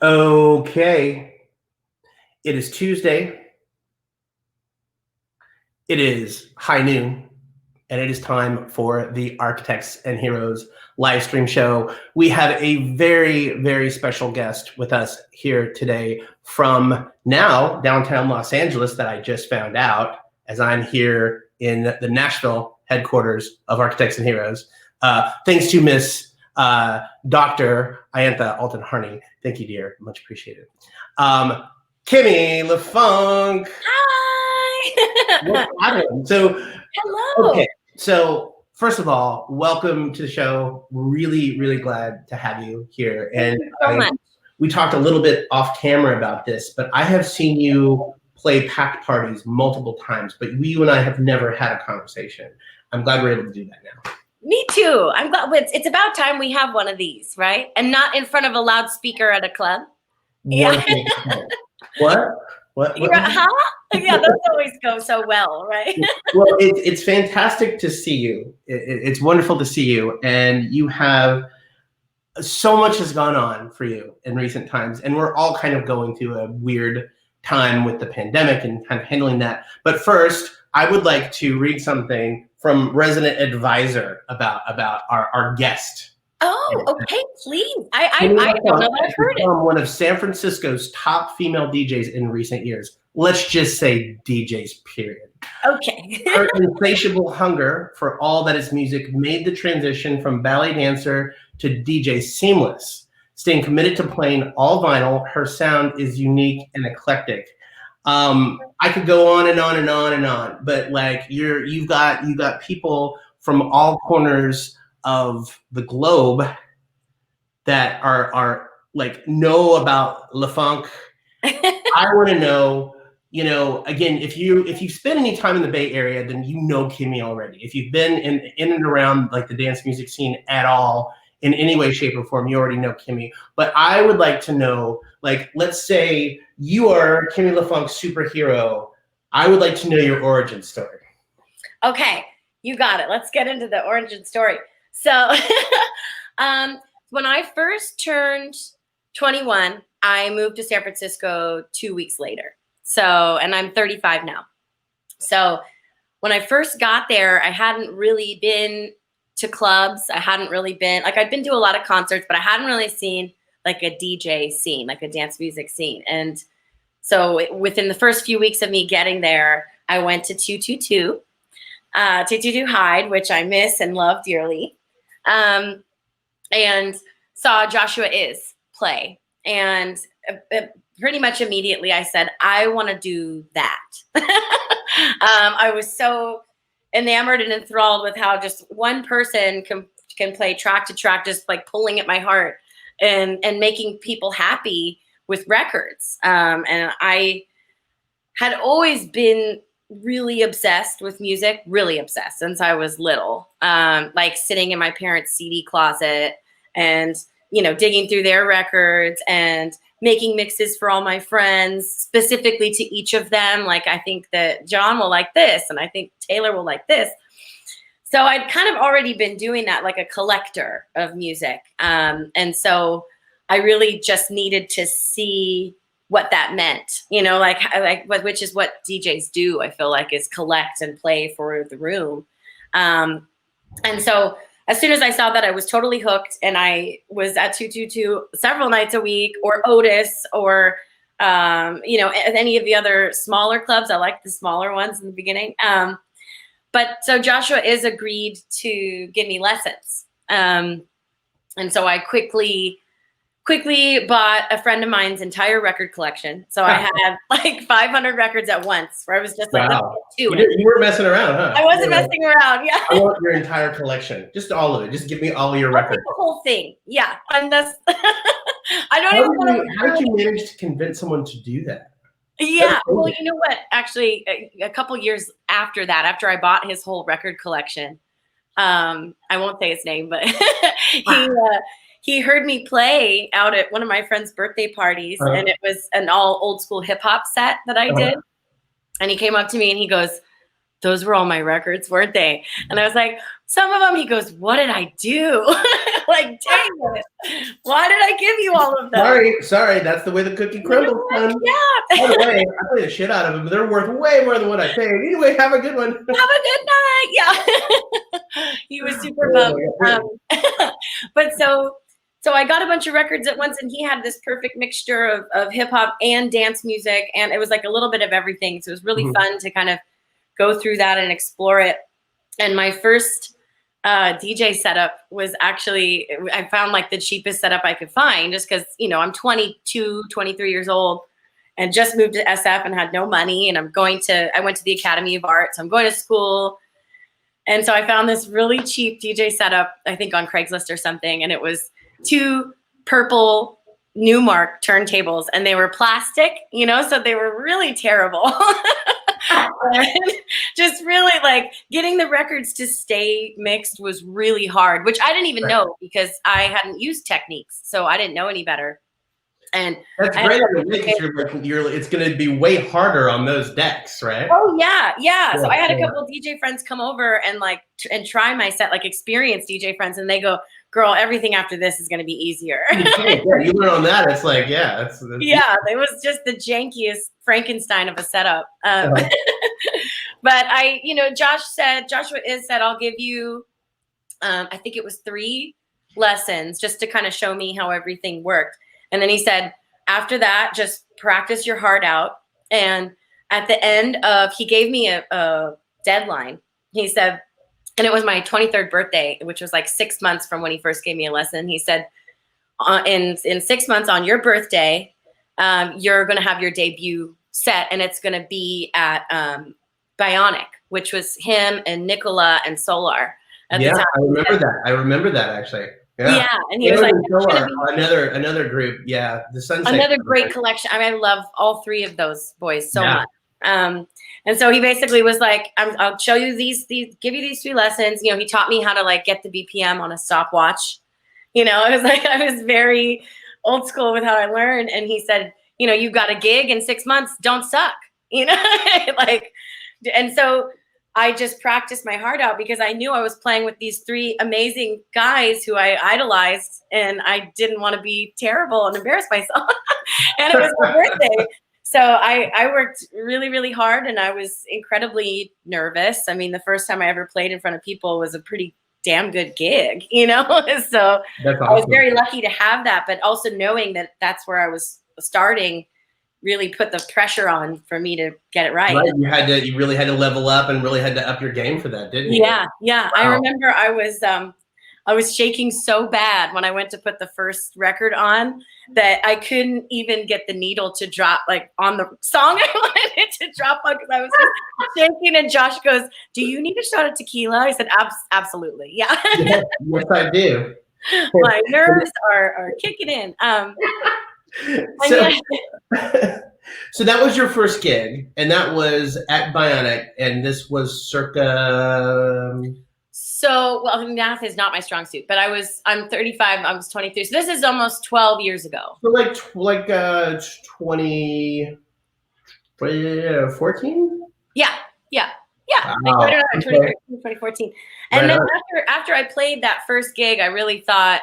Okay, it is Tuesday. It is high noon, and it is time for the Architects and Heroes live stream show. We have a very, very special guest with us here today from now downtown Los Angeles that I just found out as I'm here in the Nashville headquarters of Architects and Heroes. Thanks to Miss Dr. Ayantha Alton-Harney. Thank you, dear. Much appreciated. Kimmy LaFunk. Hi. So, hello. Okay. So, first of all, welcome to the show. Really, really glad to have you here. Thank you so much. We talked a little bit off camera about this, but I have seen you play packed parties multiple times, but you and I have never had a conversation. I'm glad we're able to do that now. Me too. I'm glad. It's about time we have one of these, right? And not in front of a loudspeaker at a club. Yeah. What? Huh? Yeah, those always go so well, right? Well, it's fantastic to see you. It's wonderful to see you, and you have so much has gone on for you in recent times, and we're all kind of going through a weird time with the pandemic and kind of handling that. But first, I would like to read something from resident advisor about our guest. Oh, okay, please. I don't know that I've heard it. One of San Francisco's top female DJs in recent years. Let's just say DJs, period. Okay. Her insatiable hunger for all that is music made the transition from ballet dancer to DJ seamless. Staying committed to playing all vinyl, her sound is unique and eclectic. I could go on and on and on and on, but like you've got people from all corners of the globe that are like know about LaFunk. I want to know, again, if you've spent any time in the Bay Area, then you know Kimmy already. If you've been in and around like the dance music scene at all in any way, shape, or form, you already know Kimmy. But I would like to know, like, let's say you are Kimmy LaFunk's superhero. I would like to know your origin story. Okay, you got it. Let's get into the origin story. So when I first turned 21, I moved to San Francisco 2 weeks later. So, and I'm 35 now. So when I first got there, I hadn't really been to clubs. I hadn't really been, like, I'd been to a lot of concerts, but I hadn't really seen like a DJ scene, like a dance music scene. And so within the first few weeks of me getting there, I went to 222 Hyde, which I miss and love dearly. And saw Joshua Is play. And pretty much immediately I said, I want to do that. I was so enamored and enthralled with how just one person can play track to track, just like pulling at my heart and making people happy with records. And I had always been really obsessed with music, really obsessed since I was little, like sitting in my parents' CD closet and, digging through their records and making mixes for all my friends, specifically to each of them. Like, I think that John will like this, and I think Taylor will like this. So I'd kind of already been doing that, like a collector of music. And so I really just needed to see what that meant, which is what DJs do, I feel like, is collect and play for the room. And so as soon as I saw that, I was totally hooked, and I was at 222 several nights a week, or Otis, or, any of the other smaller clubs. I liked the smaller ones in the beginning. But so Joshua Is agreed to give me lessons. And so I quickly bought a friend of mine's entire record collection. So I had like 500 records at once, where I was just like, wow. You weren't messing around, huh? I wasn't messing around, yeah. I want your entire collection, just all of it. Just give me all of your records. The whole thing, yeah. And that's, How did you manage to convince someone to do that? Yeah, well, you know what? Actually, a couple years after that, after I bought his whole record collection, I won't say his name, but he heard me play out at one of my friend's birthday parties, and it was an all old school hip hop set that I did. And he came up to me and he goes, "Those were all my records, weren't they?" And I was like, "Some of them." He goes, "What did I do?" like, dang it. Why did I give you all of that? Sorry. That's the way the cookie crumbles, son. Yeah. By the way, I played the shit out of them, but they're worth way more than what I paid. Anyway, have a good one. Have a good night. Yeah. He was super bummed. But so I got a bunch of records at once, and he had this perfect mixture of hip hop and dance music. And it was like a little bit of everything. So it was really fun to kind of go through that and explore it. And my first DJ setup was actually, I found like the cheapest setup I could find, just because, you know, I'm 22, 23 years old and just moved to SF and had no money. And I went to the Academy of Arts. I'm going to school. And so I found this really cheap DJ setup, I think on Craigslist or something. And it was 2 purple Newmark turntables, and they were plastic, you know, so they were really terrible. Just really like getting the records to stay mixed was really hard, which I didn't even know because I hadn't used Techniques, so I didn't know any better. And that's great. It's going to be way harder on those decks, right? Oh yeah. So I had a couple of DJ friends come over and like and try my set, like experienced DJ friends, and they go, "Girl, everything after this is going to be easier." You learn on that. It's like, that's it was just the jankiest Frankenstein of a setup. But Joshua said, I'll give you, I think it was 3 lessons just to kind of show me how everything worked. And then he said, after that, just practice your heart out. And at the end he gave me a deadline. He said, and it was my 23rd birthday, which was like 6 months from when he first gave me a lesson. He said, in 6 months on your birthday, you're going to have your debut set, and it's going to be at Bionic, which was him and Nicola and Solar at the time. I remember that actually. Yeah, and he was like, another group. Yeah, the Sunset. Another great collection. I mean, I love all 3 of those boys so much. And so he basically was like, I'll show you give you these 3 lessons. You know, he taught me how to like get the BPM on a stopwatch. You know, it was like, I was very old school with how I learned. And he said, you know, you got a gig in 6 months, don't suck, you know, like, and so I just practiced my heart out because I knew I was playing with these 3 amazing guys who I idolized, and I didn't want to be terrible and embarrass myself. And it was my birthday. So I worked really, really hard, and I was incredibly nervous. I mean, the first time I ever played in front of people was a pretty damn good gig, you know? So that's awesome. I was very lucky to have that, but also knowing that that's where I was starting really put the pressure on for me to get it right. You really had to level up and really had to up your game for that, didn't you? Yeah. Wow. I remember I was shaking so bad when I went to put the first record on that I couldn't even get the needle to drop like on the song I wanted it to drop on because I was just shaking. And Josh goes, "Do you need a shot of tequila?" I said, absolutely. Yeah. Yes, I do. My nerves are kicking in. So that was your first gig, and that was at Bionic, and this was circa. So, well, math is not my strong suit, but I'm 35. I was 23. So this is almost 12 years ago. So like 2014? Yeah. Wow. Like right around 2014. And then after I played that first gig, I really thought,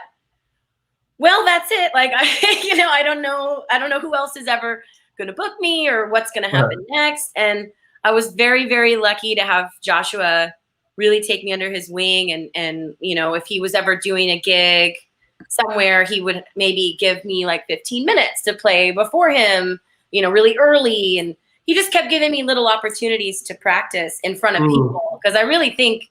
well, that's it. Like, I don't know who else is ever going to book me or what's going to happen next. And I was very, very lucky to have Joshua really take me under his wing. And, you know, if he was ever doing a gig somewhere, he would maybe give me like 15 minutes to play before him, you know, really early. And he just kept giving me little opportunities to practice in front of people. Because I really think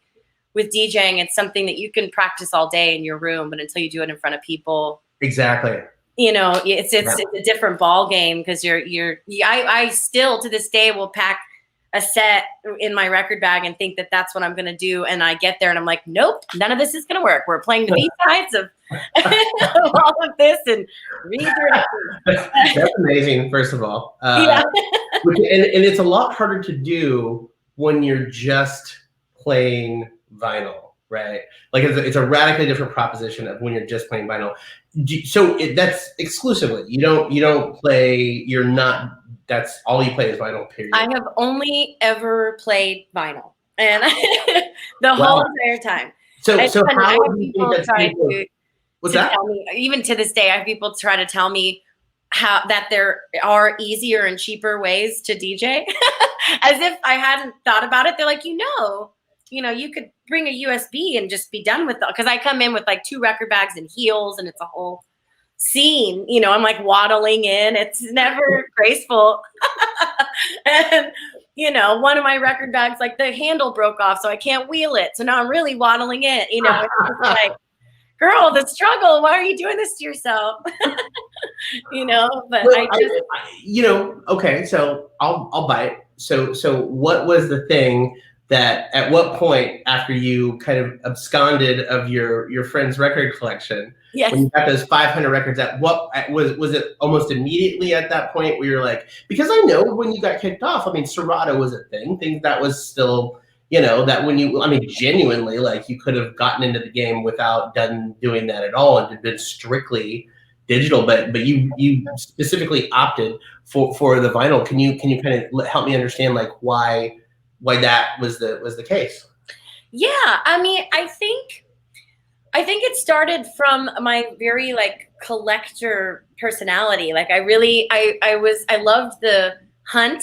with DJing, it's something that you can practice all day in your room, but until you do it in front of people. Exactly. You know, it's a different ball game because I still to this day will pack a set in my record bag and think that that's what I'm going to do. And I get there and I'm like, nope, none of this is going to work. We're playing the B-sides of all of this and read through it. That's amazing, first of all. Yeah. and it's a lot harder to do when you're just playing vinyl, right? Like it's a radically different proposition of when you're just playing vinyl. So that's exclusively, you don't play, that's all you play is vinyl, period. I have only ever played vinyl, and the whole entire time. So how do you think that's What's that? Tell me, even to this day, I have people try to tell me that there are easier and cheaper ways to DJ, as if I hadn't thought about it. They're like, you could bring a USB and just be done with it. Because I come in with like 2 record bags and heels, and it's a whole scene. I'm like waddling in. It's never graceful. And one of my record bags, like the handle broke off, so I can't wheel it. So now I'm really waddling in. It's just like, girl, the struggle. Why are you doing this to yourself? But well, okay, so I'll buy it. So what was the thing that at what point after you kind of absconded of your friend's record collection, yes, when you got those 500 records, was it almost immediately at that point where you're like, because I know when you got kicked off, I mean, Serato was a thing that was still, that when genuinely, like, you could have gotten into the game without doing that at all and been strictly digital, but you specifically opted for the vinyl. Can you kind of help me understand like why that was the case? Yeah, I think it started from my very like collector personality. Like I loved the hunt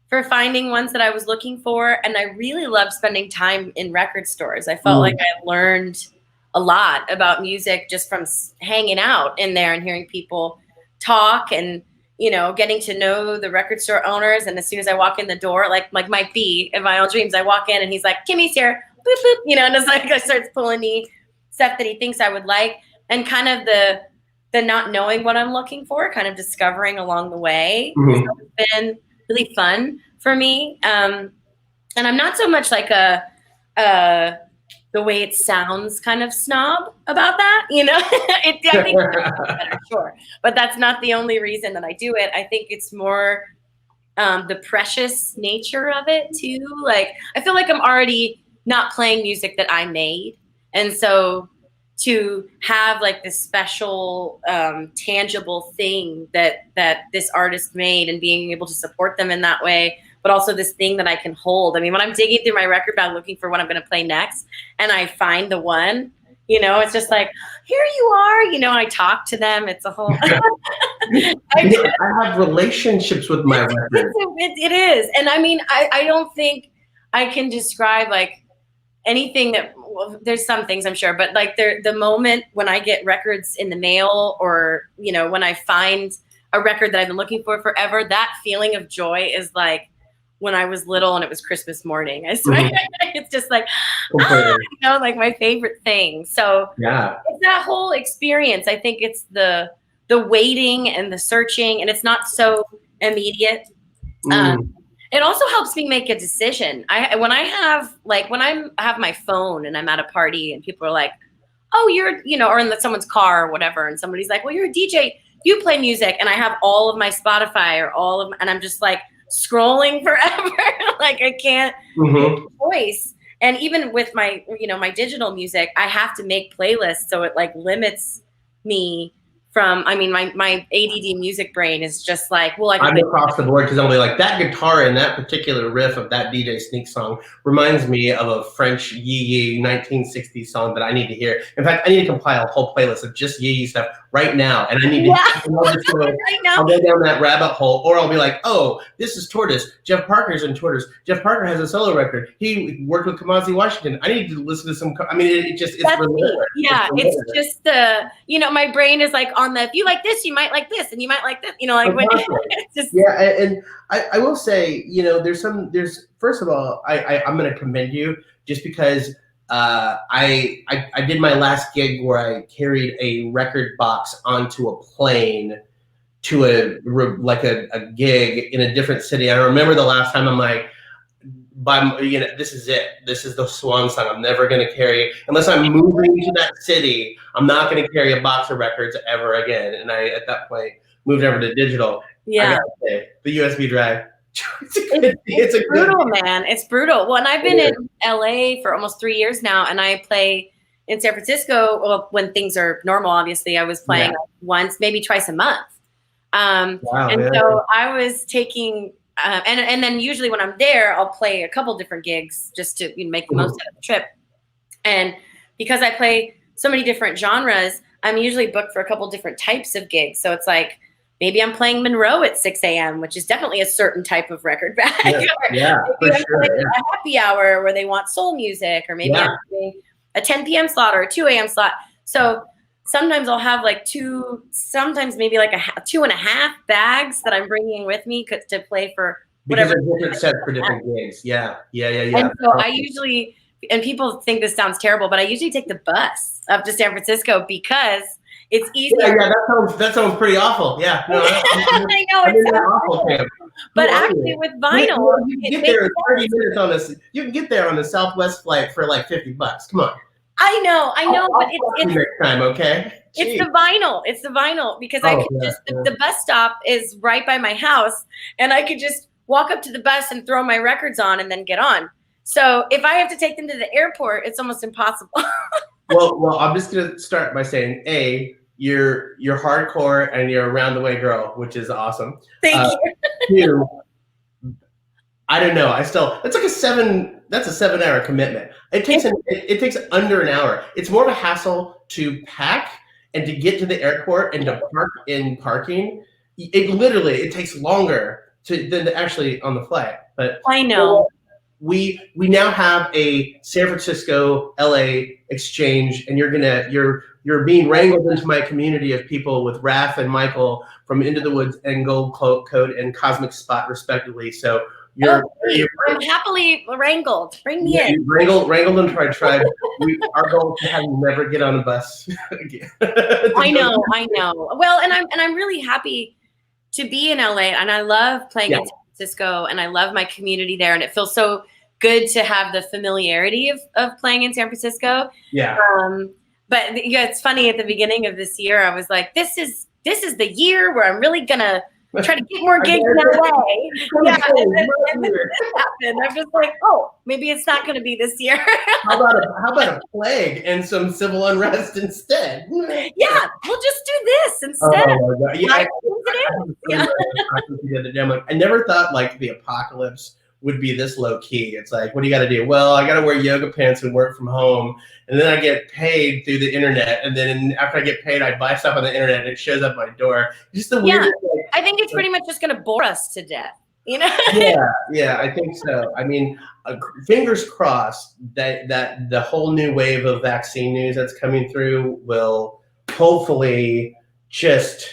for finding ones that I was looking for, and I really loved spending time in record stores. I felt like I learned a lot about music just from hanging out in there and hearing people talk and getting to know the record store owners. And as soon as I walk in the door, like Mike B in Vinyl Dreams, I walk in and he's like, Kimmy's here, boop, boop, and it's like I starts pulling me stuff that he thinks I would like, and kind of the not knowing what I'm looking for, kind of discovering along the way. It's been really fun for me. And I'm not so much like the way it sounds kind of snob about that, I think it's better, sure. But that's not the only reason that I do it. I think it's more the precious nature of it too. Like, I feel like I'm already not playing music that I made. And so to have like this special tangible thing that this artist made and being able to support them in that way, but also this thing that I can hold. I mean, when I'm digging through my record bag looking for what I'm going to play next and I find the one, it's just like, here you are, I talk to them. It's a whole, I have relationships with my record. It is. And I mean, I don't think I can describe like anything that, well, there's some things I'm sure, but like the moment when I get records in the mail or, when I find a record that I've been looking for forever, that feeling of joy is like when I was little and it was Christmas morning. I swear. It's just like, like my favorite thing. So yeah, it's that whole experience. I think it's the waiting and the searching, and it's not so immediate. It also helps me make a decision. When I have my phone and I'm at a party and people are like, oh, you're, or in someone's car or whatever, and somebody's like, well, you're a DJ, you play music, and I have all of my Spotify or and I'm just like scrolling forever. Like I can't make a choice. And even with my, my digital music, I have to make playlists, so it like limits me from, my ADD music brain is just like, well, I'm across the board, because I'll be like, that guitar and that particular riff of that DJ Sneak song reminds me of a French Yee 1960s song that I need to hear. In fact, I need to compile a whole playlist of just Yee stuff right now, and I need to right now. I'll go down that rabbit hole, or I'll be like, oh, this is Tortoise. Jeff Parker's in Tortoise. Jeff Parker has a solo record. He worked with Kamasi Washington. I need to listen to some. It's relentless. Yeah, it's just my brain is like on the, if you like this, you might like this, and you might like this. When it's just and I will say, there's first of all, I'm going to commend you just because I did my last gig where I carried a record box onto a plane to a gig in a different city. I remember the last time I'm like, this is it. This is the swan song. I'm never going to carry, unless I'm moving to that city, I'm not going to carry a box of records ever again. And I, at that point, moved over to digital. Yeah. I gotta say, the USB drive. It's brutal, man. It's brutal. Well, and I've been in LA for almost 3 years now, and I play in San Francisco. Well, when things are normal, obviously, I was playing once, maybe twice a month. So I was taking, and then usually when I'm there, I'll play a couple different gigs just to make the most out of the trip. And because I play so many different genres, I'm usually booked for a couple different types of gigs. So it's like, maybe I'm playing Monroe at 6 a.m., which is definitely a certain type of record bag. Yeah, yeah, Maybe for I'm sure. playing Yeah. a happy hour where they want soul music, or maybe I'm doing a 10 p.m. slot or a 2 a.m. slot. So sometimes I'll have like sometimes maybe like 2.5 bags that I'm bringing with me to play for Because whatever. they're different sets for different gigs. Yeah, yeah, yeah, yeah. And so I usually, and people think this sounds terrible, but I usually take the bus up to San Francisco because it's easier. Yeah, that sounds pretty awful. Yeah, no, I know I'm it in that sounds awful terrible. camp. But Who are actually, you? with vinyl, You can it get makes there in 30 sense. minutes on this. You can get there on the Southwest flight for like $50. Come on. I know, I'll but it's next time, okay? it's the vinyl. It's the vinyl because I Oh, could yeah, just yeah. the bus stop is right by my house, and I could just walk up to the bus and throw my records on and then get on. So if I have to take them to the airport, it's almost impossible. Well, I'm just gonna start by saying, A, you're hardcore and you're a round the way girl, which is awesome. Thank you. 2, I don't know. That's like that's a 7-hour commitment. It takes under an hour. It's more of a hassle to pack and to get to the airport and to park in parking. It takes longer than actually on the flight. But I know. we now have a San Francisco LA exchange, and you're being wrangled into my community of people with Raph and Michael from Into the Woods and Gold Code and Cosmic Spot respectively. So you're I'm happily wrangled. Bring me in. Wrangled into our tribe. Our goal is to have you never get on a bus again. I know. Well, and I'm really happy to be in LA, and I love playing in San Francisco, and I love my community there, and it feels so good to have the familiarity of playing in San Francisco. Yeah. But it's funny, at the beginning of this year, I was like, this is the year where I'm really gonna try to get more gigs in LA. Yeah, and then this happened. I'm just like, oh, maybe it's not gonna be this year. How about a plague and some civil unrest instead? Yeah, we'll just do this instead. Oh my God. Yeah, I never thought like the apocalypse would be this low key. It's like, what do you got to do? Well, I got to wear yoga pants and work from home, and then I get paid through the internet, and then after I get paid, I buy stuff on the internet, and it shows up my door. Just the weirdest. Yeah, I think it's pretty much just going to bore us to death. You know? Yeah, I think so. I mean, fingers crossed that the whole new wave of vaccine news that's coming through will hopefully just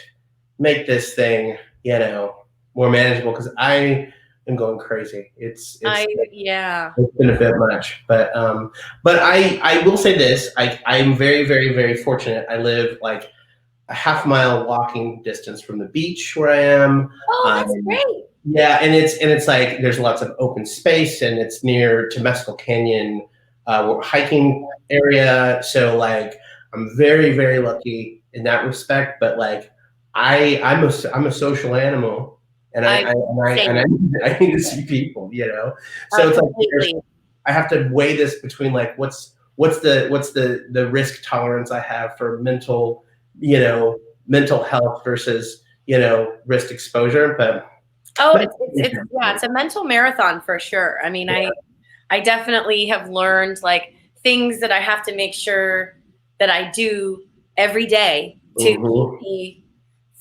make this thing, more manageable. Because I am going crazy. It's been a bit much, but I will say this: I'm very, very, very fortunate. I live like a half-mile walking distance from the beach where I am. Oh, that's great. Yeah, and it's like there's lots of open space, and it's near Temescal Canyon hiking area. So like I'm very, very lucky in that respect. But like I'm a social animal, and I need to see people, So it's like I have to weigh this between like what's the risk tolerance I have for mental health versus risk exposure, but. It's a mental marathon for sure. I mean, I definitely have learned like things that I have to make sure that I do every day to keep me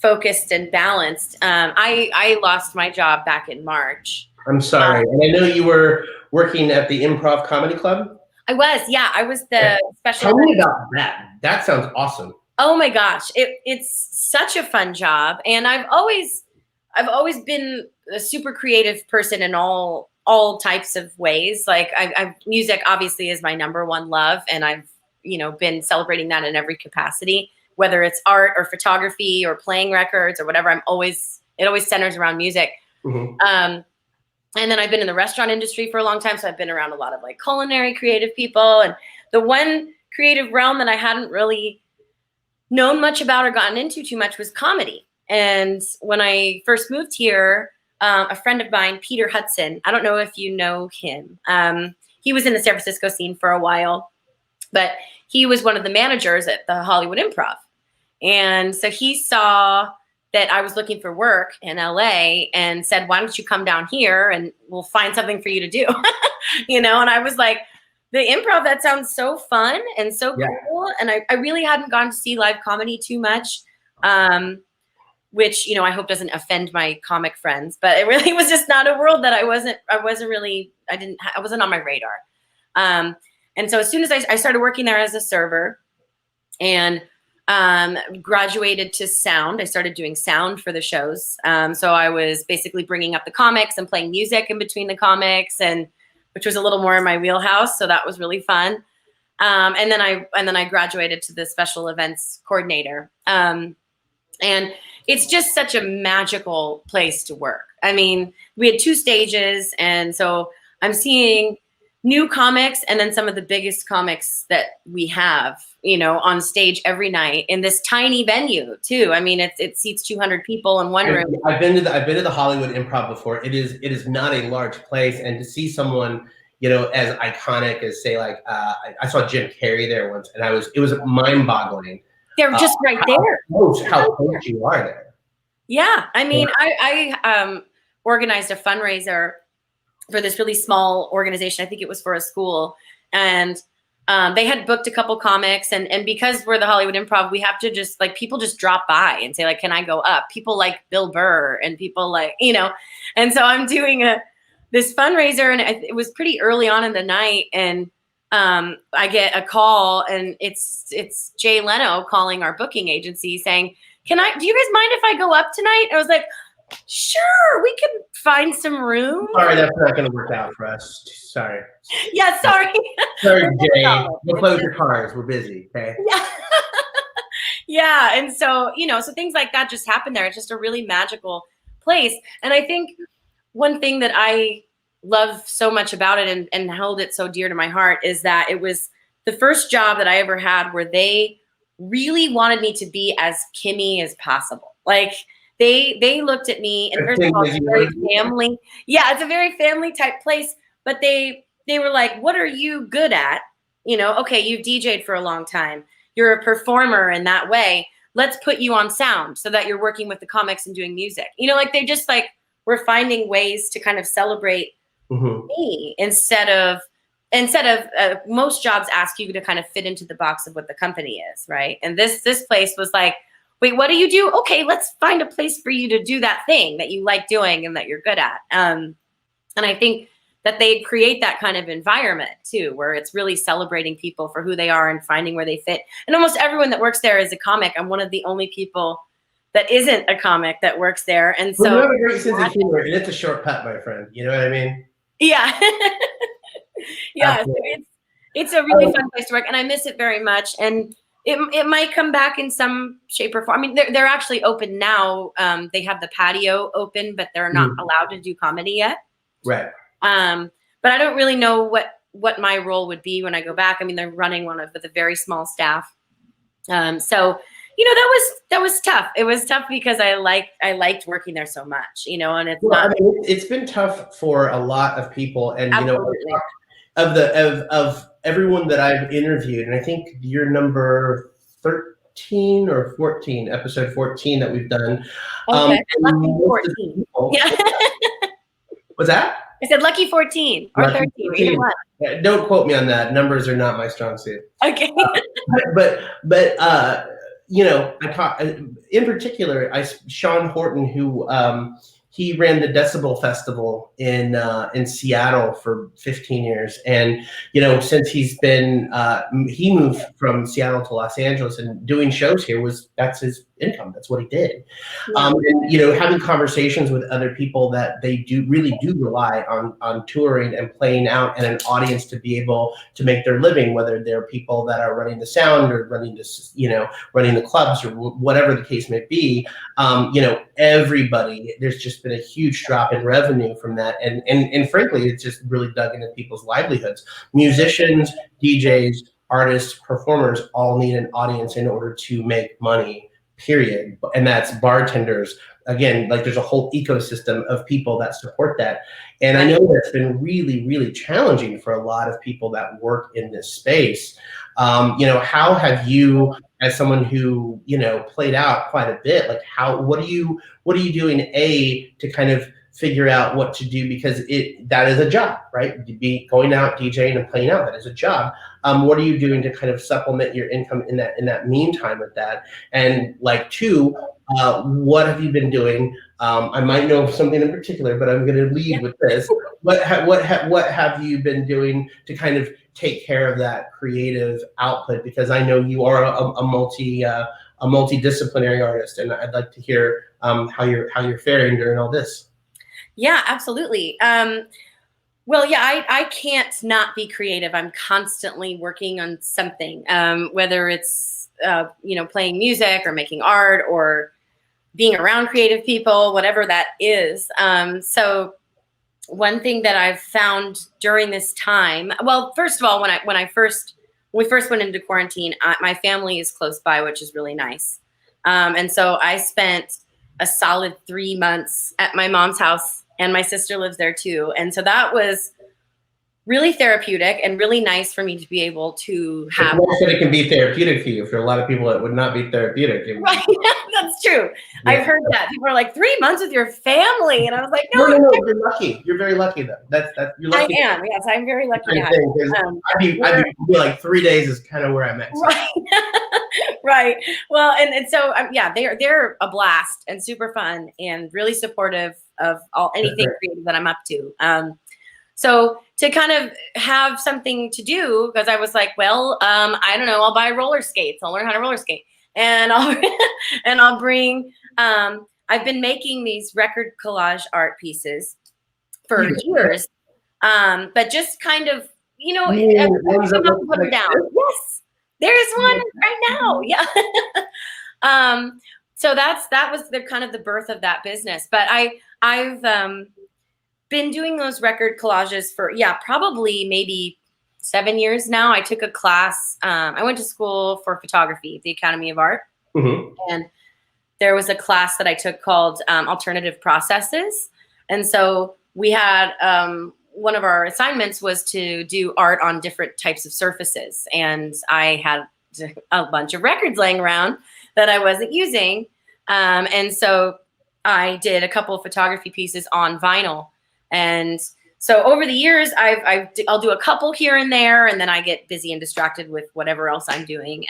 focused and balanced. I lost my job back in March. I'm sorry. And I know you were working at the Improv Comedy Club. I was the special. Tell me about that. That sounds awesome. Oh my gosh. It's such a fun job. And I've always been a super creative person in all types of ways. Like music obviously is my number one love, and I've been celebrating that in every capacity, whether it's art or photography or playing records or whatever. It always centers around music. Mm-hmm. And then I've been in the restaurant industry for a long time, so I've been around a lot of like culinary creative people. And the one creative realm that I hadn't really known much about or gotten into too much was comedy. And when I first moved here, a friend of mine, Peter Hudson, I don't know if you know him. He was in the San Francisco scene for a while, but he was one of the managers at the Hollywood Improv. And so he saw that I was looking for work in LA and said, why don't you come down here and we'll find something for you to do? And I was like, the improv, that sounds so fun and so Yeah. cool. And I really hadn't gone to see live comedy too much, which, I hope doesn't offend my comic friends, but it really was just not a world that I wasn't on my radar. And so as soon as I started working there as a server and graduated to sound, I started doing sound for the shows. So I was basically bringing up the comics and playing music in between the comics, and which was a little more in my wheelhouse. So that was really fun. And then I graduated to the special events coordinator. And it's just such a magical place to work. I mean, we had 2 stages, and so I'm seeing new comics and then some of the biggest comics that we have, on stage every night in this tiny venue too. I mean, it seats 200 people in one room. I've been to the Hollywood Improv before. It is not a large place, and to see someone, as iconic as, say, like I saw Jim Carrey there once, and it was mind-boggling. They're just right there. How close you are there. Yeah, I mean, I organized a fundraiser for this really small organization. I think it was for a school, and they had booked a couple comics, and because we're the Hollywood Improv, we have to just, like, people just drop by and say, like, can I go up? People like Bill Burr, and people like, and so I'm doing this fundraiser, and it was pretty early on in the night, and I get a call, and it's Jay Leno calling our booking agency saying, do you guys mind if I go up tonight? I was like, sure, we can find some room. Sorry, that's not going to work out for us. Sorry. Yeah, sorry. Sorry, Jay. We'll close your cars. We're busy, okay? Yeah. Yeah, and so, so things like that just happen there. It's just a really magical place. And I think one thing that I love so much about it and held it so dear to my heart is that it was the first job that I ever had where they really wanted me to be as Kimmy as possible. Like, they looked at me, and first of all, it's very family. Yeah, it's a very family type place. But they were like, what are you good at? Okay, you've DJ'd for a long time. You're a performer in that way. Let's put you on sound so that you're working with the comics and doing music. Like, they just, like, were finding ways to kind of celebrate me instead of most jobs ask you to kind of fit into the box of what the company is, right? And this place was like, wait, what do you do? Okay, let's find a place for you to do that thing that you like doing and that you're good at. And I think that they create that kind of environment too, where it's really celebrating people for who they are and finding where they fit. And almost everyone that works there is a comic. I'm one of the only people that isn't a comic that works there. And so you have a great sense of humor, and it's a shortcut, my friend. You know what I mean? Yeah. Yeah. So it's a really fun place to work, and I miss it very much. And it might come back in some shape or form. I mean, they're actually open now. They have the patio open, but they're not allowed to do comedy yet. Right. But I don't really know what my role would be when I go back. I mean, they're running one with a very small staff. So, that was tough. It was tough because I liked working there so much, and it's not. I mean, it's been tough for a lot of people, and Absolutely. Of everyone that I've interviewed, and I think you're number 13 or 14, episode 14 that we've done. Okay, lucky 14. Yeah. What's that? I said lucky 14 or 13. Either one. Yeah, don't quote me on that. Numbers are not my strong suit. Okay. But I caught, in particular, Sean Horton, who he ran the Decibel Festival in Seattle for 15 years, and since he's been he moved from Seattle to Los Angeles, and doing shows here that's his income. That's what he did. Yeah. And having conversations with other people that they really do rely on touring and playing out and an audience to be able to make their living, whether they're people that are running the sound or running the clubs or whatever the case may be. Everybody, there's just been a huge drop in revenue from that, and frankly, it's just really dug into people's livelihoods. Musicians, DJs, artists, performers all need an audience in order to make money, period. And that's bartenders. Again, like, there's a whole ecosystem of people that support that. And I know that's been really, really challenging for a lot of people that work in this space. How have you, as someone who, played out quite a bit, like, what are you doing, to kind of figure out what to do because that is a job, right? To be going out, DJing and playing out, that is a job. What are you doing to kind of supplement your income in that meantime with that? And like two, what have you been doing? I might know something in particular, but I'm going to lead with this. What have you been doing to kind of take care of that creative output? Because I know you are a multidisciplinary artist, and I'd like to hear how you're faring during all this. Yeah, absolutely. Well, yeah, I can't not be creative. I'm constantly working on something, whether it's playing music or making art or being around creative people, whatever that is. So one thing that I've found during this time, well, first of all, when we first went into quarantine, my family is close by, which is really nice. And so I spent a solid 3 months at my mom's house, and my sister lives there too. And so that was really therapeutic and really nice for me to be able to have. It's nice that it can be therapeutic for you. For a lot of people, it would not be therapeutic. Right, that's true. Yeah. I've heard that people are like 3 months with your family, and I was like, no, you're lucky. You're very lucky though. That's you're lucky. I am. Yes, I'm very lucky. I'd be like 3 days is kind of where I'm at. So. Right. Right. Well, and so yeah, they're a blast and super fun and really supportive of anything creative that I'm up to. So to kind of have something to do, because I was like, well, I don't know, I'll buy roller skates. I'll learn how to roller skate, and I'll bring. I've been making these record collage art pieces for years, but just kind of put them down. Yes, there's one right now. Yeah. So that was the kind of the birth of that business. But I've been doing those record collages for probably maybe 7 years now. I took a class. I went to school for photography at the Academy of Art, and there was a class that I took called Alternative Processes. And so we had one of our assignments was to do art on different types of surfaces, and I had a bunch of records laying around that I wasn't using, and so I did a couple of photography pieces on vinyl. And so over the years, I'll do a couple here and there, and then I get busy and distracted with whatever else I'm doing.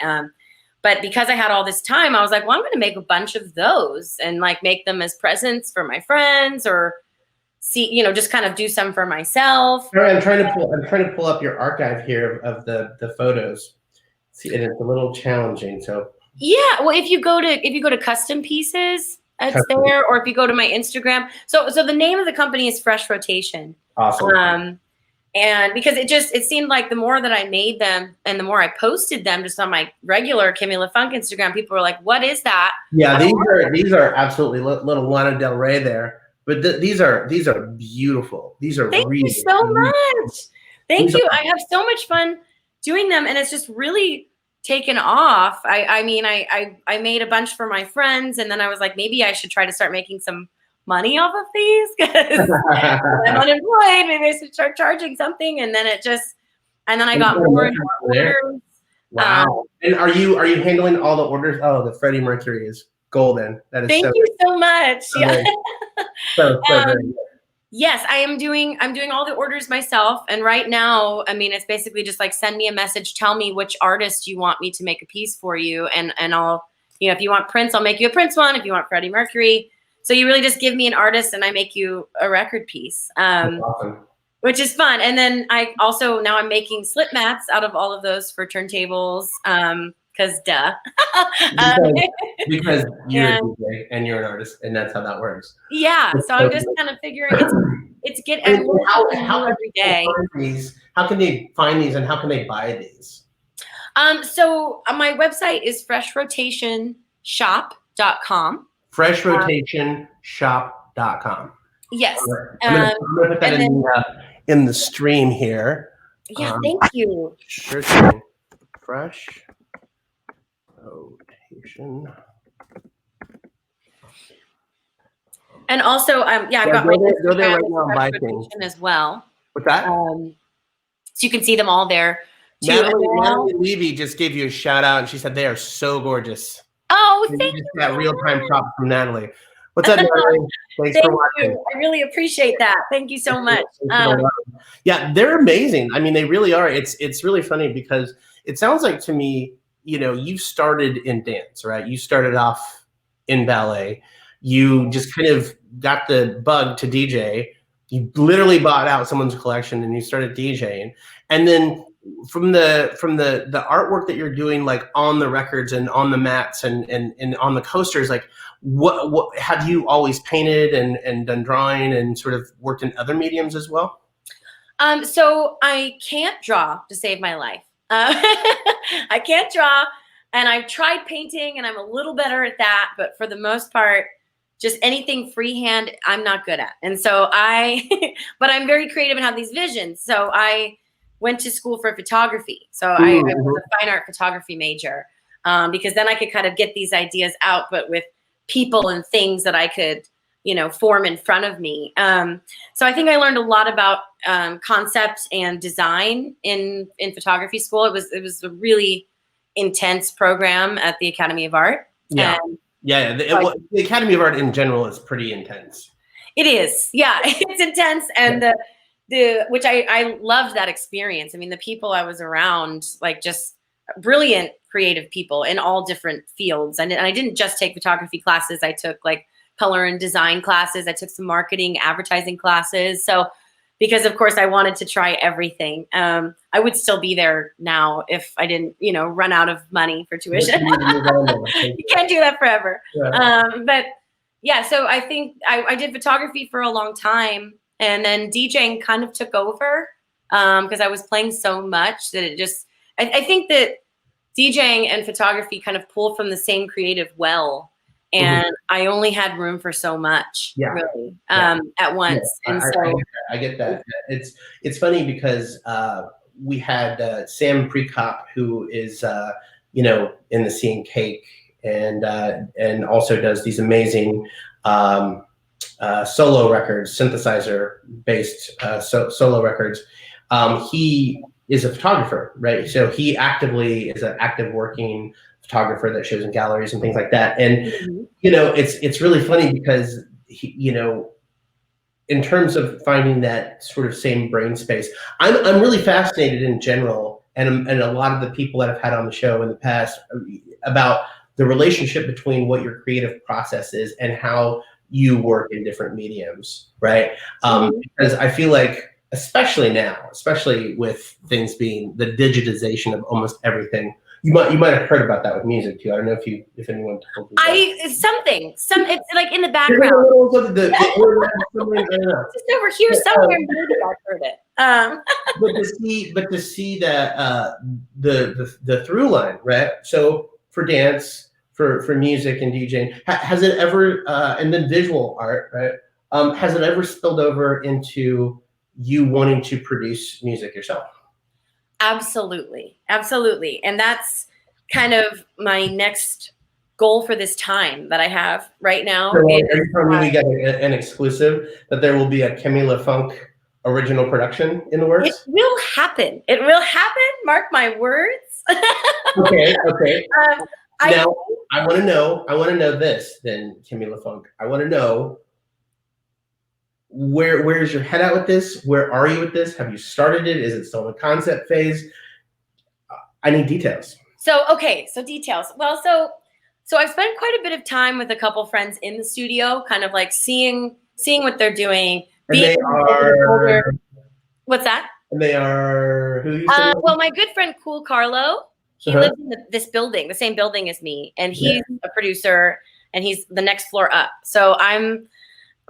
But because I had all this time, I was like, well, I'm going to make a bunch of those and like make them as presents for my friends, or just kind of do some for myself. I'm trying to pull up your archive here of the photos. See, and it's a little challenging. So yeah, well, if you go to custom pieces, it's there, or if you go to my Instagram. So the name of the company is Fresh Rotation. Awesome. And because it seemed like the more that I made them and the more I posted them just on my regular Kimmy LaFunk Instagram, people were like, what is that? Yeah, these are absolutely little Lana Del Rey there. But these are beautiful. These are Thank you so much. Thank you. I have so much fun doing them, and it's just really taken off. I mean, I made a bunch for my friends, and then I was like, maybe I should try to start making some money off of these because I'm unemployed. Maybe I should start charging something, and then I got more and more orders. Wow! And are you handling all the orders? Oh, the Freddie Mercury is golden. That is. Thank you so much. Yeah. So very good. Yes, I'm doing all the orders myself. And right now, I mean, it's basically just like, send me a message, tell me which artist you want me to make a piece for you. And I'll, if you want Prince, I'll make you a Prince one. If you want Freddie Mercury. So you really just give me an artist and I make you a record piece, Awesome. Which is fun. And then now I'm making slip mats out of all of those for turntables. Because duh. because you're a DJ and you're an artist, and that's how that works. Yeah. So I'm just kind of figuring it's getting how every day. How can they find these, and how can they buy these? So my website is freshrotationshop.com. Freshrotationshop.com. Yes. I'm gonna put that in the stream here. Yeah. Thank you. Sure thing. Fresh Rotation. And also, I've got my go there right now and buy things as well. What's that? So you can see them all there too. Natalie Levy just gave you a shout out, and she said they are so gorgeous. Oh, thank you. That real time prop from Natalie. What's up, Natalie? Thanks Thank for watching. you. I really appreciate that. Thank you so much. Yeah, they're amazing. I mean, they really are. It's really funny because it sounds like to me, you know, you started in dance, right? You started off in ballet. You just kind of got the bug to DJ. You literally bought out someone's collection and you started DJing. And then from the artwork that you're doing, like on the records and on the mats and on the coasters, like what have you always painted and done drawing and sort of worked in other mediums as well? So I can't draw to save my life. I can't draw, and I've tried painting, and I'm a little better at that. But for the most part, just anything freehand, I'm not good at. And so but I'm very creative and have these visions. So I went to school for photography. So I was a fine art photography major because then I could kind of get these ideas out, but with people and things that I could, you know, form in front of me. So I think I learned a lot about concept and design in photography school. It was a really intense program at the Academy of Art. Yeah. The Academy of Art in general is pretty intense. It is. Yeah, it's intense. And which I loved that experience. I mean, the people I was around, like just brilliant creative people in all different fields. And I didn't just take photography classes. I took like color and design classes. I took some marketing, advertising classes. So because of course I wanted to try everything. I would still be there now if I didn't, you know, run out of money for tuition. You can't do that forever. Yeah. But yeah, so I think I did photography for a long time, and then DJing kind of took over because I was playing so much that it just, I think that DJing and photography kind of pull from the same creative well. And I only had room for so much, really, at once. Yeah. And so I get that. It's funny because we had Sam Prekop, who is you know, in the Sea and Cake, and also does these amazing solo records, synthesizer based solo records. He is a photographer, right? So he actively is an active working photographer that shows in galleries and things like that. And you know, it's really funny because you know, in terms of finding that sort of same brain space, I'm really fascinated in general, and a lot of the people that I've had on the show in the past about the relationship between what your creative process is and how you work in different mediums, right? Because I feel like, especially now, especially with things being the digitization of almost everything. You might have heard about that with music too. I don't know if anyone told you. It's like in the background. Just over here somewhere, maybe I've heard it. But to see that the through line, right? So for dance, for music and DJing, has it ever and then visual art, right? Has it ever spilled over into you wanting to produce music yourself? Absolutely. Absolutely. And that's kind of my next goal for this time that I have right now. So, are you telling me we get an exclusive that there will be a Kimmy LaFunk original production in the works? It will happen. It will happen. Mark my words. Okay. Now I want to know this then, Kimmy LaFunk. I want to know, where is your head at with this? Where are you with this? Have you started it? Is it still in the concept phase? I need details. So details. Well, so I've spent quite a bit of time with a couple friends in the studio, kind of like seeing what they're doing. And they are. What's that? And they are who? Well, my good friend Cool Carlo, he lives in this building, the same building as me, and he's a producer, and he's the next floor up. So I'm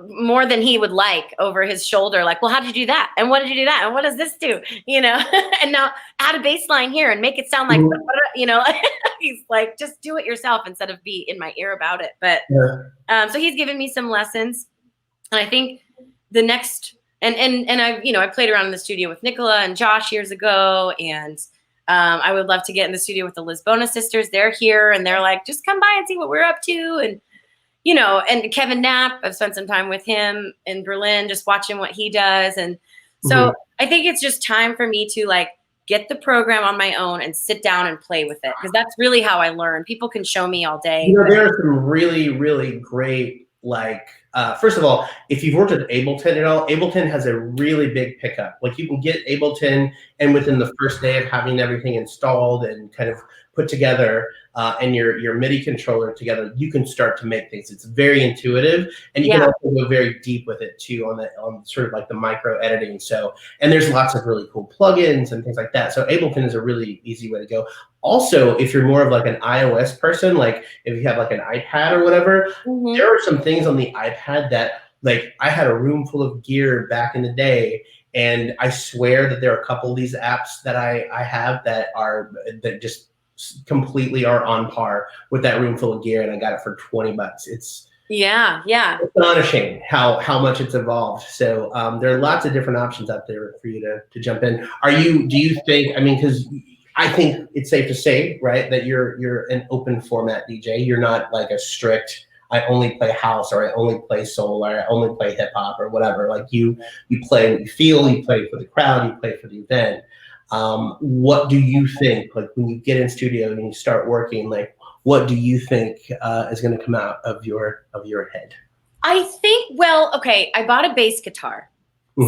more than he would like over his shoulder, like, well, how did you do that? And what did you do that? And what does this do? You know, and now add a bass line here and make it sound like, you know, he's like, just do it yourself instead of be in my ear about it. But so he's given me some lessons. And I think the next, and I, you know, I played around in the studio with Nicola and Josh years ago. And I would love to get in the studio with the Lisbona sisters. They're here and they're like, just come by and see what we're up to. And you know, and Kevin Knapp, I've spent some time with him in Berlin, just watching what he does. And so I think it's just time for me to like get the program on my own and sit down and play with it. Because that's really how I learn. People can show me all day. You know, there are some really, really great like, first of all, if you've worked at Ableton at all, Ableton has a really big pickup. Like you can get Ableton, and within the first day of having everything installed and kind of put together, and your MIDI controller together, you can start to make things. It's very intuitive, and you can also go very deep with it too on sort of like the micro editing. So, and there's lots of really cool plugins and things like that. So Ableton is a really easy way to go. Also, if you're more of like an iOS person, like if you have like an iPad or whatever, there are some things on the iPad that, like, I had a room full of gear back in the day, and I swear that there are a couple of these apps that I have that just completely are on par with that room full of gear, and I got it for $20. It's astonishing how much it's evolved. So there are lots of different options out there for you to jump in. Do you think, I mean, because I think it's safe to say, right, that you're an open format DJ. You're not like a strict, I only play house, or I only play soul, or I only play hip hop, or whatever. Like you play what you feel, you play for the crowd, you play for the event. What do you think, like when you get in studio and you start working, like what do you think is going to come out of your head? I think, well, okay, I bought a bass guitar.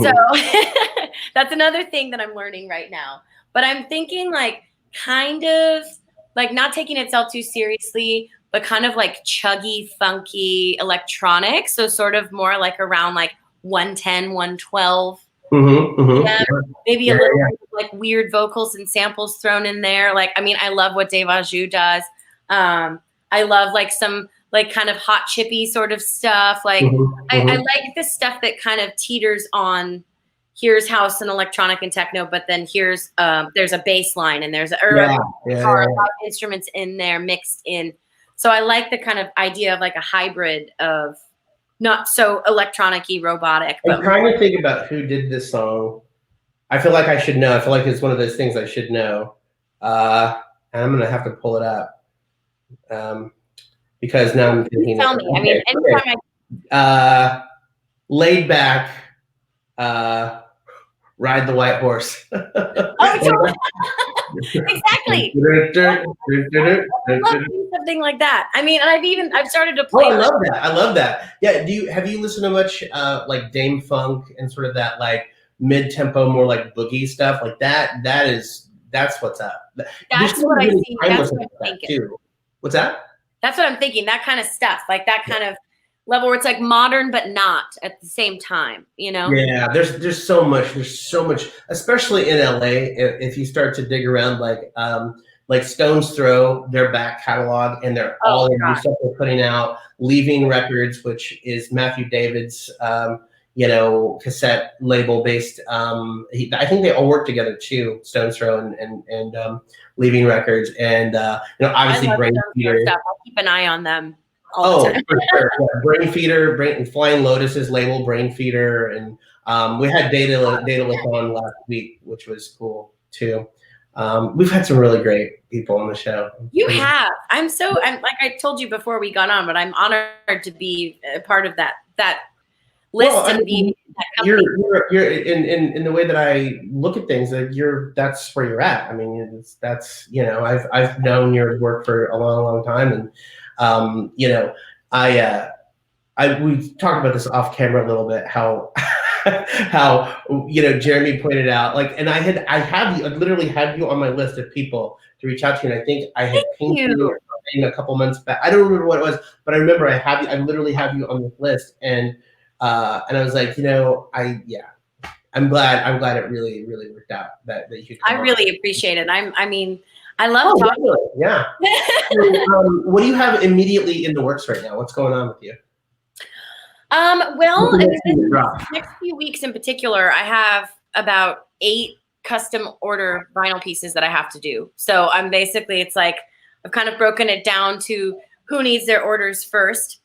So that's another thing that I'm learning right now. But I'm thinking like kind of like not taking itself too seriously, but kind of like chuggy, funky electronic. So sort of more like around like 110, 112. Maybe a little bit of like weird vocals and samples thrown in there. Like, I mean, I love what Dave Aju does. I love like some like kind of hot chippy sort of stuff. Like I like the stuff that kind of teeters on, here's house and electronic and techno, but then here's there's a bass line and there's a guitar, instruments in there mixed in. So I like the kind of idea of like a hybrid of not so electronic-y, robotic. I'm trying to think about who did this song. I feel like I should know. I feel like it's one of those things I should know. And I'm going to have to pull it up. Because now I'm thinking. Tell me. I mean, anytime Laid Back, Ride the White Horse. Exactly. I love something like that. I mean, and I've started to play. Oh, I love that. Yeah. Have you listened to much like Dame Funk and sort of that like mid-tempo, more like boogie stuff like that? That's what's up. That's what I think. That's what I'm thinking. Too. What's that? That's what I'm thinking. That kind of stuff, like that kind of level where it's like modern but not at the same time, you know? Yeah, there's so much, especially in LA. If you start to dig around, like Stone's Throw, their back catalog, and they're all the new stuff they're putting out. Leaving Records, which is Matthew David's, cassette label based. I think they all work together too. Stone's Throw and Leaving Records, and obviously Brain Feeder. I'll keep an eye on them. For sure. Yeah. Brain Feeder, Flying Lotus's label, Brain Feeder, and we had Daedalus on last week, which was cool too. We've had some really great people on the show. You have. I'm like I told you before we got on, but I'm honored to be a part of that list. Well, I mean, you're in the way that I look at things, that's where you're at. I mean, I've known your work for a long time, and we talked about this off camera a little bit, how Jeremy pointed out, like, and I literally had you on my list of people to reach out to, and I think I had pinged you a couple months back. I don't remember what it was, but I remember I literally have you on this list, and I was like, I'm glad it really worked out that you could come on. Really appreciate it. I love talking. Really? Yeah. So, what do you have immediately in the works right now? What's going on with you? Well, next few weeks in particular, I have about 8 custom order vinyl pieces that I have to do. So it's like I've kind of broken it down to who needs their orders first.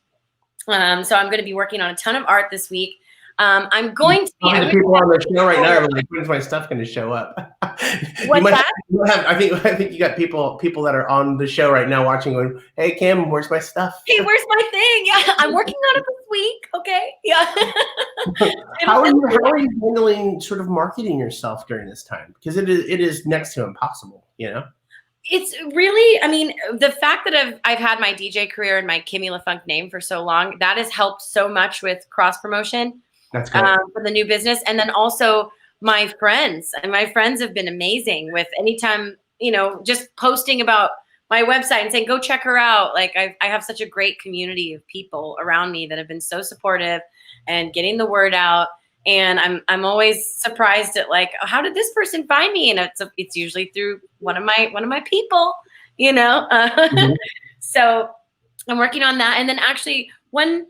So I'm going to be working on a ton of art this week. I'm going to be. People on the show right now are like, when's my stuff going to show up? What's that? I think you got people that are on the show right now watching going, hey, Kim, where's my stuff? Hey, where's my thing? Yeah, I'm working on it this week. Okay. Yeah. How are you handling sort of marketing yourself during this time? Because it is next to impossible, It's really, I mean, the fact that I've had my DJ career and my Kimmy LaFunk name for so long, that has helped so much with cross promotion That's great. for the new business. And then also my friends have been amazing with anytime, just posting about my website and saying, go check her out. Like I have such a great community of people around me that have been so supportive and getting the word out. And I'm always surprised at like, oh, how did this person find me? And it's usually through one of my people, Mm-hmm. So I'm working on that. And then actually one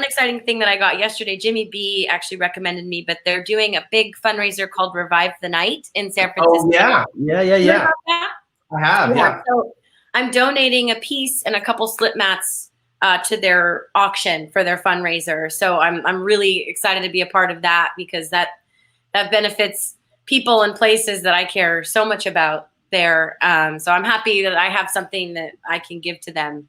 exciting thing that I got yesterday, Jimmy B actually recommended me, but they're doing a big fundraiser called Revive the Night in San Francisco. Oh yeah. You heard about that? I have. Yeah. So I'm donating a piece and a couple slip mats to their auction for their fundraiser. So I'm really excited to be a part of that because that benefits people and places that I care so much about there. So I'm happy that I have something that I can give to them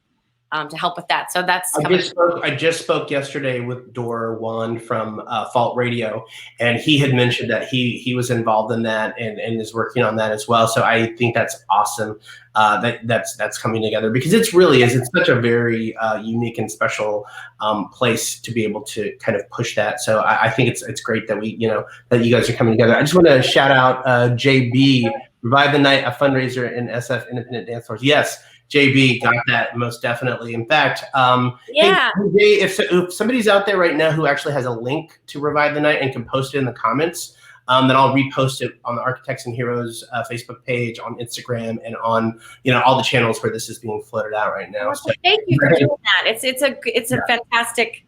to help with that. So that's I just spoke yesterday with Dor One from Fault Radio, and he had mentioned that he was involved in that and is working on that as well. So I think that's awesome that's coming together because it's such a very unique and special place to be able to kind of push that. So I think it's great that that you guys are coming together. I just want to shout out JB, Revive the Night, a fundraiser in SF Independent Dance Floors. Yes. JB got that most definitely. In fact, yeah. Hey, if somebody's out there right now who actually has a link to Revive the Night and can post it in the comments, then I'll repost it on the Architects and Heroes Facebook page, on Instagram, and on all the channels where this is being floated out right now. So thank you for doing that. It's a fantastic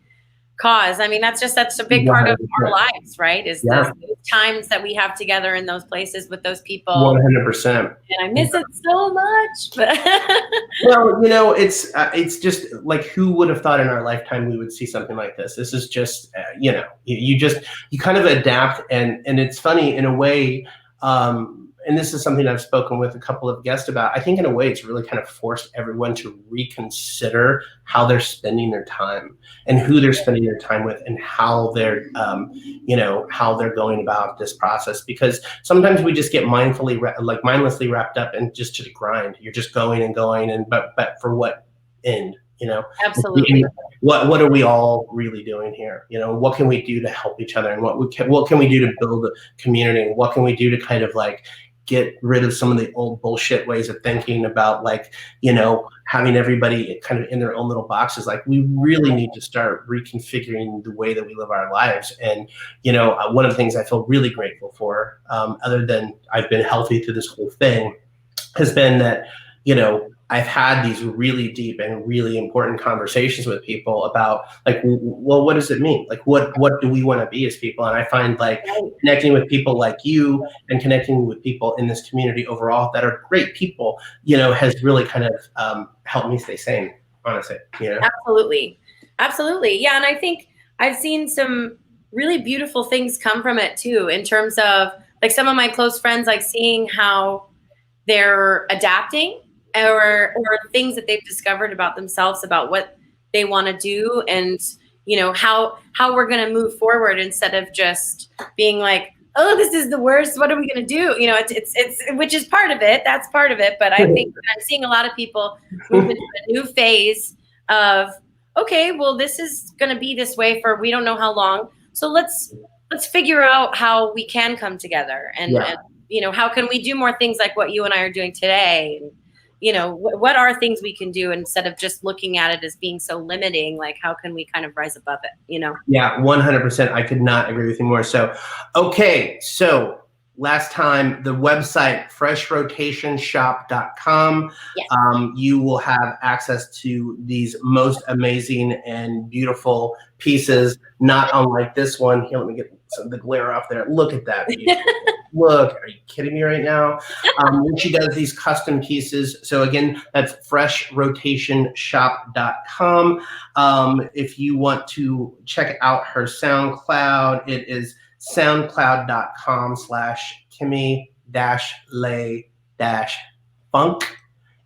cause. I mean, that's a big part of our lives, right? Is those times that we have together in those places with those people. 100%. And I miss it so much. Well, it's just like, who would have thought in our lifetime we would see something like this? This is just, you kind of adapt, and it's funny in a way. And this is something I've spoken with a couple of guests about. I think in a way it's really kind of forced everyone to reconsider how they're spending their time and who they're spending their time with and how they're, how they're going about this process. Because sometimes we just get mindlessly wrapped up in just to the grind. You're just going and going, but for what end? Absolutely. What are we all really doing here? What can we do to help each other, and what can we do to build a community? What can we do to kind of like get rid of some of the old bullshit ways of thinking about having everybody kind of in their own little boxes? Like, we really need to start reconfiguring the way that we live our lives. And one of the things I feel really grateful for, other than I've been healthy through this whole thing, has been that I've had these really deep and really important conversations with people about well, what does it mean? Like, what do we want to be as people? And I find connecting with people like you and connecting with people in this community overall that are great people, has really kind of helped me stay sane, honestly. Absolutely. Yeah. And I think I've seen some really beautiful things come from it too, in terms of like some of my close friends, like seeing how they're adapting or things that they've discovered about themselves, about what they want to do, and how we're going to move forward, instead of just being like, oh, this is the worst, what are we going to do? It's which is part of it. That's part of it. But I think I'm seeing a lot of people move into a new phase of, okay, well, this is going to be this way for we don't know how long. So let's figure out how we can come together, and how can we do more things like what you and I are doing today? And, what are things we can do, instead of just looking at it as being so limiting? Like, how can we kind of rise above it? Yeah, 100%. I could not agree with you more. So, okay. So last time, the website, freshrotationshop.com. Yes. You will have access to these most amazing and beautiful pieces, not unlike this one. Here, let me get the glare off there. Look at that. Look, are you kidding me right now? When she does these custom pieces. So again, that's freshrotationshop.com. If you want to check out her SoundCloud, it is soundcloud.com/Kimmy-lay-funk.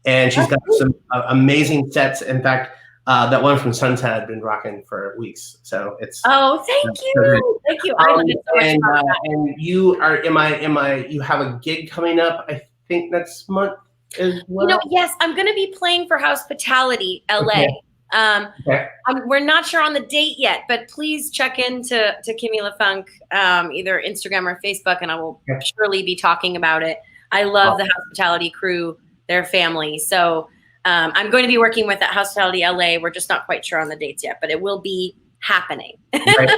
And she's got some amazing sets. In fact, that one from Sunset I've been rocking for weeks. So it's. Oh, thank you. Thank you. I love it so much. And you are, you have a gig coming up, I think next month. as well? Yes, I'm going to be playing for Hospitality LA. Okay. We're not sure on the date yet, but please check into Kimmy LaFunk, either Instagram or Facebook, and I will surely be talking about it. I love the Hospitality crew, their family. So I'm going to be working with Hospitality LA. We're just not quite sure on the dates yet, but it will be happening. Right.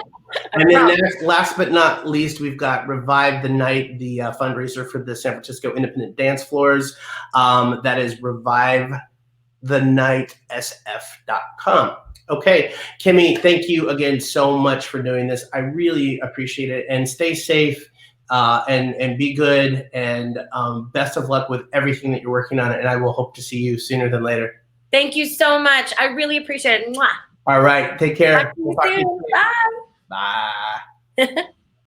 And then last but not least, we've got Revive the Night, the fundraiser for the San Francisco Independent Dance Floors. That is revivethenightsf.com. Okay, Kimmy, thank you again so much for doing this. I really appreciate it. And stay safe and be good. And best of luck with everything that you're working on. And I will hope to see you sooner than later. Thank you so much. I really appreciate it. Mwah. All right, take care. Talk to you soon. Bye. Bye.